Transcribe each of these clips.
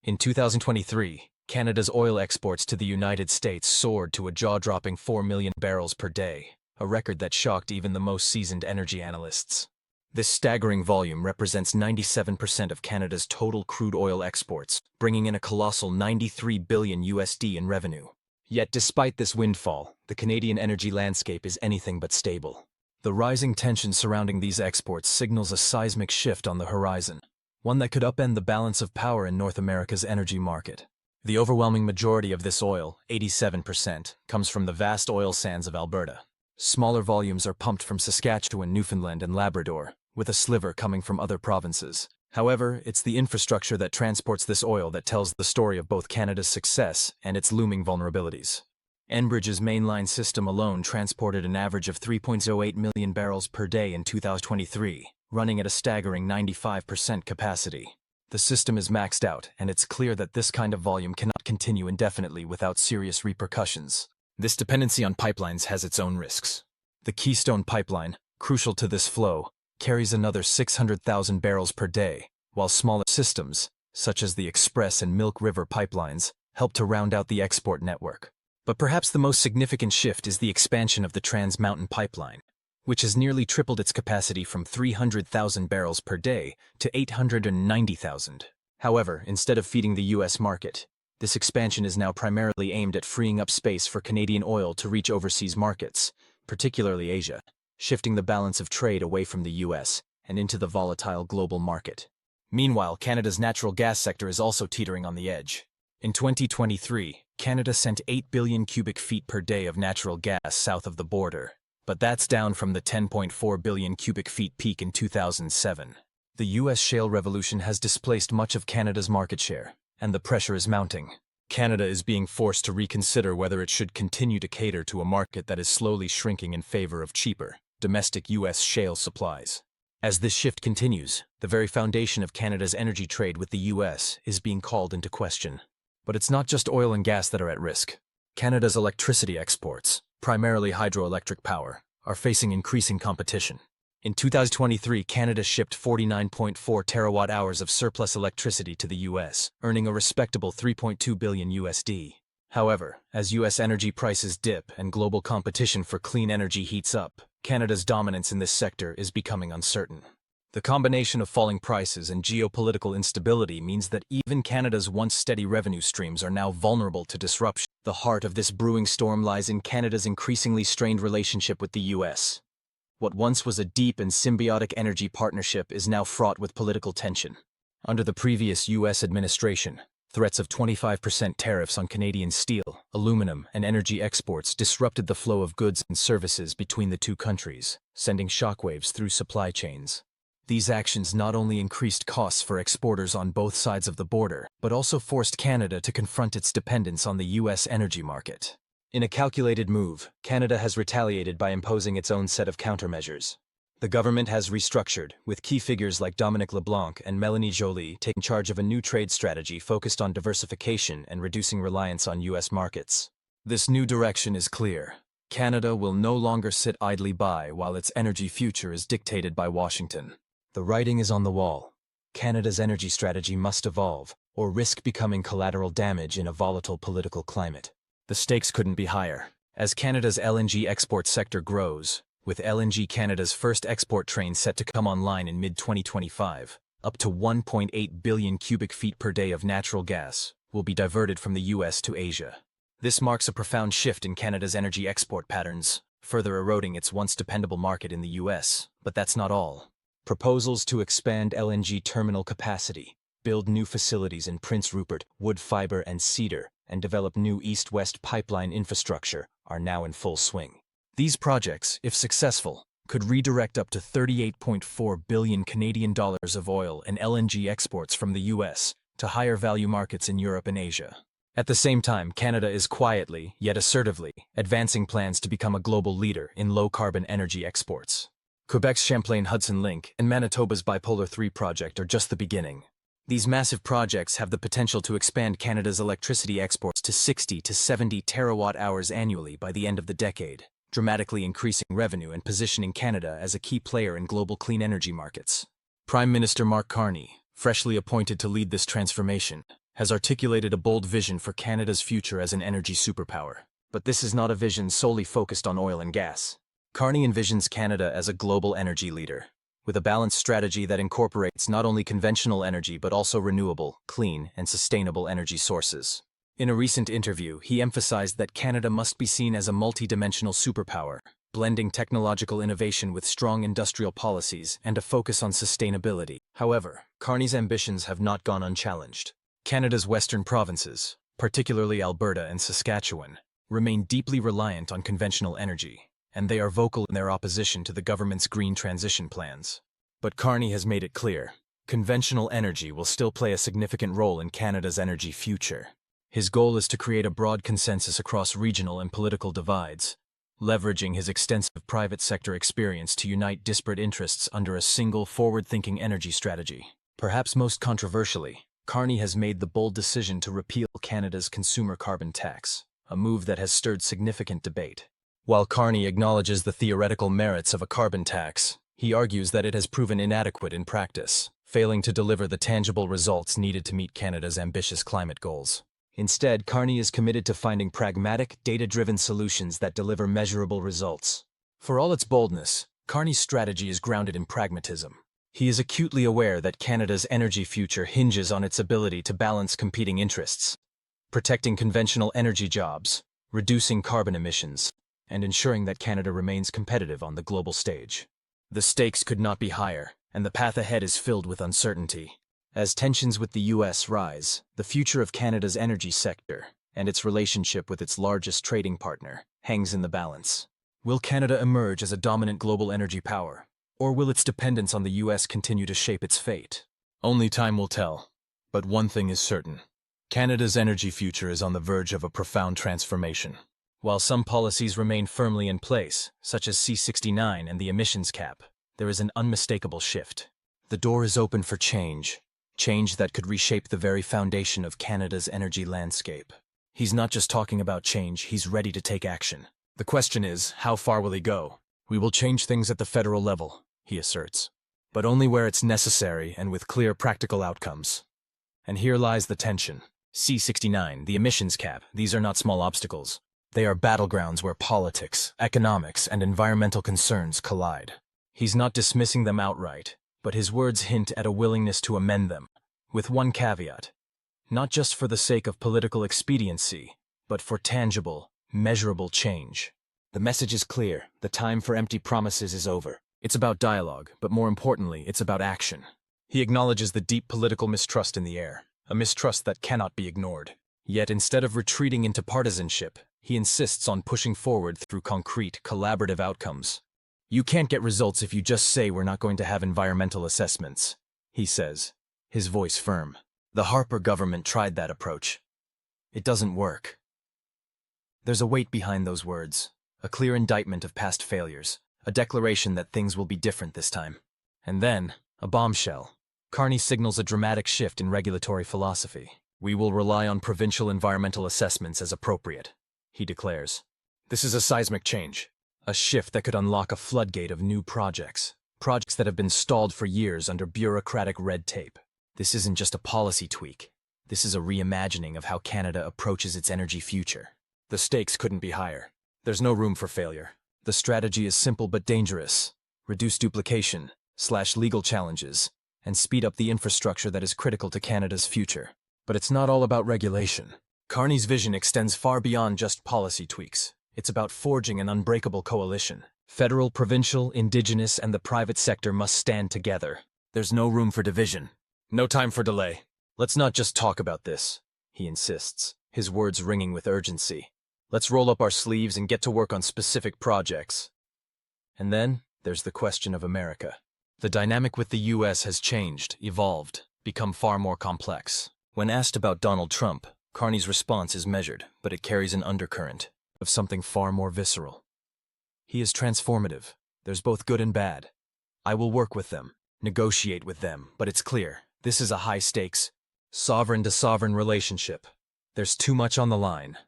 In 2023, Canada's oil exports to the United States soared to a jaw-dropping 4 million barrels per day, a record that shocked even the most seasoned energy analysts. This staggering volume represents 97% of Canada's total crude oil exports, bringing in a colossal $93 billion in revenue. Yet despite this windfall, the Canadian energy landscape is anything but stable. The rising tension surrounding these exports signals a seismic shift on the horizon, one that could upend the balance of power in North America's energy market. The overwhelming majority of this oil, 87%, comes from the vast oil sands of Alberta. Smaller volumes are pumped from Saskatchewan, Newfoundland, and Labrador, with a sliver coming from other provinces. However, it's the infrastructure that transports this oil that tells the story of both Canada's success and its looming vulnerabilities. Enbridge's mainline system alone transported an average of 3.08 million barrels per day in 2023, running at a staggering 95% capacity. The system is maxed out, and it's clear that this kind of volume cannot continue indefinitely without serious repercussions. This dependency on pipelines has its own risks. The Keystone Pipeline, crucial to this flow, carries another 600,000 barrels per day, while smaller systems, such as the Express and Milk River pipelines, help to round out the export network. But perhaps the most significant shift is the expansion of the Trans Mountain Pipeline, which has nearly tripled its capacity from 300,000 barrels per day to 890,000. However, instead of feeding the U.S. market, this expansion is now primarily aimed at freeing up space for Canadian oil to reach overseas markets, particularly Asia, shifting the balance of trade away from the U.S. and into the volatile global market. Meanwhile, Canada's natural gas sector is also teetering on the edge. In 2023, Canada sent 8 billion cubic feet per day of natural gas south of the border, but that's down from the 10.4 billion cubic feet peak in 2007. The U.S. shale revolution has displaced much of Canada's market share, and the pressure is mounting. Canada is being forced to reconsider whether it should continue to cater to a market that is slowly shrinking in favor of cheaper, domestic U.S. shale supplies. As this shift continues, the very foundation of Canada's energy trade with the U.S. is being called into question. But it's not just oil and gas that are at risk. Canada's electricity exports, primarily hydroelectric power, are facing increasing competition. In 2023, Canada shipped 49.4 terawatt-hours of surplus electricity to the U.S., earning a respectable $3.2 billion. However, as U.S. energy prices dip and global competition for clean energy heats up, Canada's dominance in this sector is becoming uncertain. The combination of falling prices and geopolitical instability means that even Canada's once steady revenue streams are now vulnerable to disruption. The heart of this brewing storm lies in Canada's increasingly strained relationship with the U.S. What once was a deep and symbiotic energy partnership is now fraught with political tension. Under the previous U.S. administration, threats of 25% tariffs on Canadian steel, aluminum, and energy exports disrupted the flow of goods and services between the two countries, sending shockwaves through supply chains. These actions not only increased costs for exporters on both sides of the border, but also forced Canada to confront its dependence on the U.S. energy market. In a calculated move, Canada has retaliated by imposing its own set of countermeasures. The government has restructured, with key figures like Dominic LeBlanc and Mélanie Joly taking charge of a new trade strategy focused on diversification and reducing reliance on U.S. markets. This new direction is clear. Canada will no longer sit idly by while its energy future is dictated by Washington. The writing is on the wall. Canada's energy strategy must evolve, or risk becoming collateral damage in a volatile political climate. The stakes couldn't be higher. As Canada's LNG export sector grows, with LNG Canada's first export train set to come online in mid-2025, up to 1.8 billion cubic feet per day of natural gas will be diverted from the U.S. to Asia. This marks a profound shift in Canada's energy export patterns, further eroding its once dependable market in the U.S. But that's not all. Proposals to expand LNG terminal capacity, build new facilities in Prince Rupert, Woodfibre, and Cedar, and develop new east-west pipeline infrastructure are now in full swing. These projects, if successful, could redirect up to 38.4 billion Canadian dollars of oil and LNG exports from the U.S. to higher-value markets in Europe and Asia. At the same time, Canada is quietly, yet assertively, advancing plans to become a global leader in low-carbon energy exports. Quebec's Champlain-Hudson Link and Manitoba's Bipolar 3 project are just the beginning. These massive projects have the potential to expand Canada's electricity exports to 60 to 70 terawatt-hours annually by the end of the decade, dramatically increasing revenue and positioning Canada as a key player in global clean energy markets. Prime Minister Mark Carney, freshly appointed to lead this transformation, has articulated a bold vision for Canada's future as an energy superpower. But this is not a vision solely focused on oil and gas. Carney envisions Canada as a global energy leader, with a balanced strategy that incorporates not only conventional energy but also renewable, clean, and sustainable energy sources. In a recent interview, he emphasized that Canada must be seen as a multi-dimensional superpower, blending technological innovation with strong industrial policies and a focus on sustainability. However, Carney's ambitions have not gone unchallenged. Canada's western provinces, particularly Alberta and Saskatchewan, remain deeply reliant on conventional energy, and they are vocal in their opposition to the government's green transition plans. But Carney has made it clear, conventional energy will still play a significant role in Canada's energy future. His goal is to create a broad consensus across regional and political divides, leveraging his extensive private sector experience to unite disparate interests under a single forward-thinking energy strategy. Perhaps most controversially, Carney has made the bold decision to repeal Canada's consumer carbon tax, a move that has stirred significant debate. While Carney acknowledges the theoretical merits of a carbon tax, he argues that it has proven inadequate in practice, failing to deliver the tangible results needed to meet Canada's ambitious climate goals. Instead, Carney is committed to finding pragmatic, data-driven solutions that deliver measurable results. For all its boldness, Carney's strategy is grounded in pragmatism. He is acutely aware that Canada's energy future hinges on its ability to balance competing interests, protecting conventional energy jobs, reducing carbon emissions, and ensuring that Canada remains competitive on the global stage. The stakes could not be higher, and the path ahead is filled with uncertainty. As tensions with the U.S. rise, the future of Canada's energy sector, and its relationship with its largest trading partner, hangs in the balance. Will Canada emerge as a dominant global energy power, or will its dependence on the U.S. continue to shape its fate? Only time will tell. But one thing is certain. Canada's energy future is on the verge of a profound transformation. While some policies remain firmly in place, such as C-69 and the emissions cap, there is an unmistakable shift. The door is open for change that could reshape the very foundation of Canada's energy landscape. He's not just talking about change, he's ready to take action. The question is, how far will he go? We will change things at the federal level, he asserts, but only where it's necessary and with clear practical outcomes. And here lies the tension. C-69, the emissions cap, these are not small obstacles. They are battlegrounds where politics, economics, and environmental concerns collide. He's not dismissing them outright, but his words hint at a willingness to amend them, with one caveat. Not just for the sake of political expediency, but for tangible, measurable change. The message is clear. The time for empty promises is over. It's about dialogue, but more importantly, it's about action. He acknowledges the deep political mistrust in the air, a mistrust that cannot be ignored. Yet instead of retreating into partisanship, he insists on pushing forward through concrete, collaborative outcomes. You can't get results if you just say we're not going to have environmental assessments, he says, his voice firm. The Harper government tried that approach. It doesn't work. There's a weight behind those words, a clear indictment of past failures, a declaration that things will be different this time. And then, a bombshell. Carney signals a dramatic shift in regulatory philosophy. We will rely on provincial environmental assessments as appropriate, he declares. This is a seismic change. A shift that could unlock a floodgate of new projects that have been stalled for years under bureaucratic red tape. This isn't just a policy tweak. This is a reimagining of how Canada approaches its energy future. The stakes couldn't be higher. There's no room for failure. The strategy is simple but dangerous. Reduce duplication, slash legal challenges, and speed up the infrastructure that is critical to Canada's future. But it's not all about regulation. Carney's vision extends far beyond just policy tweaks. It's about forging an unbreakable coalition. Federal, provincial, Indigenous, and the private sector must stand together. There's no room for division. No time for delay. Let's not just talk about this, he insists, his words ringing with urgency. Let's roll up our sleeves and get to work on specific projects. And then, there's the question of America. The dynamic with the U.S. has changed, evolved, become far more complex. When asked about Donald Trump, Carney's response is measured, but it carries an undercurrent of something far more visceral. He is transformative. There's both good and bad. I will work with them, negotiate with them, but it's clear, this is a high-stakes, sovereign-to-sovereign relationship. There's too much on the line.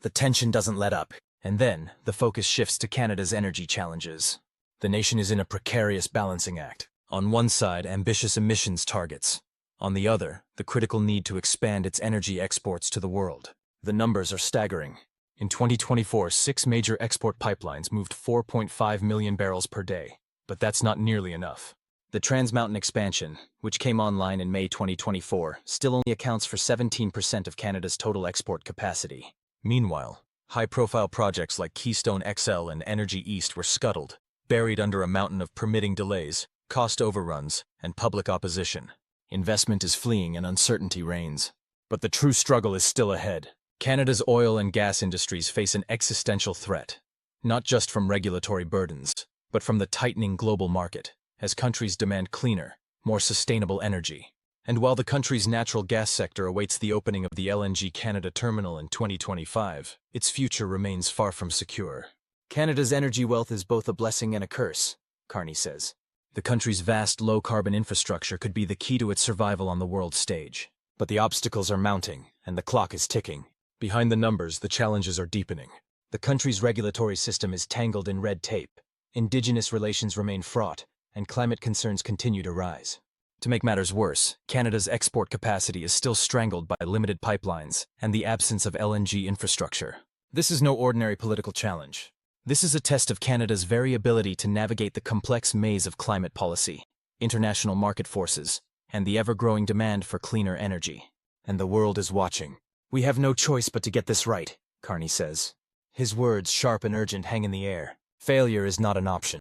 The tension doesn't let up, and then the focus shifts to Canada's energy challenges. The nation is in a precarious balancing act. On one side, ambitious emissions targets. On the other, the critical need to expand its energy exports to the world. The numbers are staggering. In 2024, 6 major export pipelines moved 4.5 million barrels per day, but that's not nearly enough. The Trans Mountain expansion, which came online in May 2024, still only accounts for 17% of Canada's total export capacity. Meanwhile, high-profile projects like Keystone XL and Energy East were scuttled, buried under a mountain of permitting delays, cost overruns, and public opposition. Investment is fleeing and uncertainty reigns. But the true struggle is still ahead. Canada's oil and gas industries face an existential threat, not just from regulatory burdens, but from the tightening global market, as countries demand cleaner, more sustainable energy. And while the country's natural gas sector awaits the opening of the LNG Canada terminal in 2025, its future remains far from secure. Canada's energy wealth is both a blessing and a curse, Carney says. The country's vast low-carbon infrastructure could be the key to its survival on the world stage. But the obstacles are mounting, and the clock is ticking. Behind the numbers, the challenges are deepening. The country's regulatory system is tangled in red tape. Indigenous relations remain fraught, and climate concerns continue to rise. To make matters worse, Canada's export capacity is still strangled by limited pipelines and the absence of LNG infrastructure. This is no ordinary political challenge. This is a test of Canada's very ability to navigate the complex maze of climate policy, international market forces, and the ever-growing demand for cleaner energy. And the world is watching. We have no choice but to get this right, Carney says. His words, sharp and urgent, hang in the air. Failure is not an option.